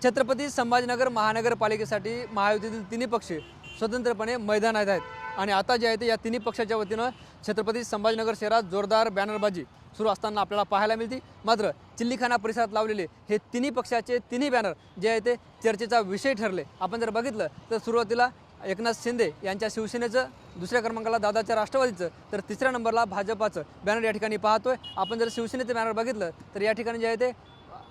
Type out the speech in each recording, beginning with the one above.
छत्रपती संभाजीनगर महानगरपालिकेसाठी महायुतीतील तिन्ही पक्ष स्वतंत्रपणे मैदानात आहेत आणि आता जे आहे ते या तिन्ही पक्षाच्या वतीनं छत्रपती संभाजीनगर शहरात जोरदार बॅनरबाजी सुरू असताना आपल्याला पाहायला मिळते। मात्र चिल्लीखाना परिसरात लावलेले हे तिन्ही पक्षाचे तिन्ही बॅनर जे आहे ते चर्चेचा विषय ठरले। आपण जर बघितलं तर सुरुवातीला एकनाथ शिंदे यांच्या शिवसेनेचं, दुसऱ्या क्रमांकाला दादाच्या राष्ट्रवादीचं, तर तिसऱ्या नंबरला भाजपाचं बॅनर या ठिकाणी पाहतोय। आपण जर शिवसेनेचं बॅनर बघितलं तर या ठिकाणी जे आहे ते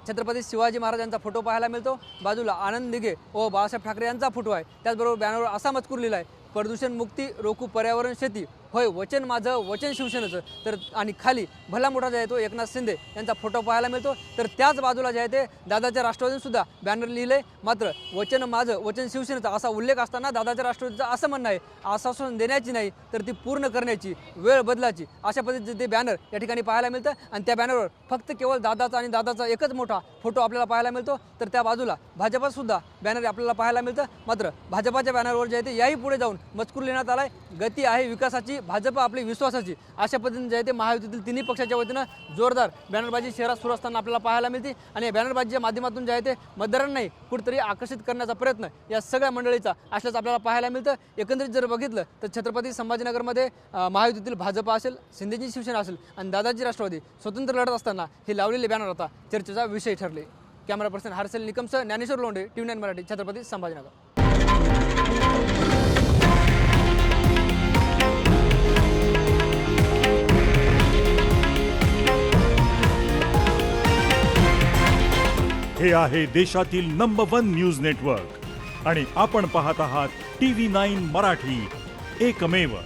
छत्रपती शिवाजी महाराजांचा फोटो पाहायला मिळतो। बाजूला आनंद दिघे व बाळासाहेब ठाकरे यांचा फोटो आहे। त्याचबरोबर बॅनरवर असा मजकूर लिहिला आहे, प्रदूषण मुक्ती रोखू पर्यावरण शेती, होय वचन माझं वचन शिवसेनेचं। तर आणि खाली भला मोठा जे आहे तो एकनाथ शिंदे यांचा फोटो पाहायला मिळतो। तर त्याच बाजूला जे आहे ते दादाच्या राष्ट्रवादीने सुद्धा बॅनर लिहिले, मात्र वचन माझं वचन शिवसेनेचं असा उल्लेख असताना दादाच्या राष्ट्रवादीचं असं म्हणणं आहे, आश्वासन देण्याची नाही तर ती पूर्ण करण्याची, वेळ बदलाची, अशा पद्धतीचे ते बॅनर या ठिकाणी पाहायला मिळतं। आणि त्या बॅनरवर फक्त केवळ दादाचा आणि दादाचा एकच मोठा फोटो आपल्याला पाहायला मिळतो। तर त्या बाजूला भाजपा सुद्धा बॅनर आपल्याला पाहायला मिळतं। मात्र भाजपाच्या बॅनरवर जे आहे ते याही पुढे जाऊन मजकूर लिहिण्यात आलाय, गती आहे विकासाची, भाजप आपली विश्वासाची, अशा पद्धतीने जे आहे ते महायुतीतील तिन्ही पक्षाच्या वतीनं जोरदार बॅनरबाजी शहरात सुरू असताना आपल्याला पाहायला मिळते। आणि या बॅनरबाजीच्या माध्यमातून जे आहे ते मतदारांनाही कुठेतरी आकर्षित करण्याचा प्रयत्न या सगळ्या मंडळीचा असल्याचं आपल्याला पाहायला मिळतं। एकंदरीत जर बघितलं तर छत्रपती संभाजीनगरमध्ये महायुतीतील भाजप असेल, शिंदेची शिवसेना असेल आणि दादाजी राष्ट्रवादी स्वतंत्र लढत असताना हे लावलेले बॅनर आता चर्चेचा विषय ठरले। कॅमेरा पर्सन हर्षल निकमसह ज्ञानेश्वर लोंढे, TV9 मराठी, छत्रपती संभाजीनगर। हे आहे देशातील नंबर 1 न्यूज नेटवर्क आणि आपण पाहत आहात TV9 मराठी, एकमेव।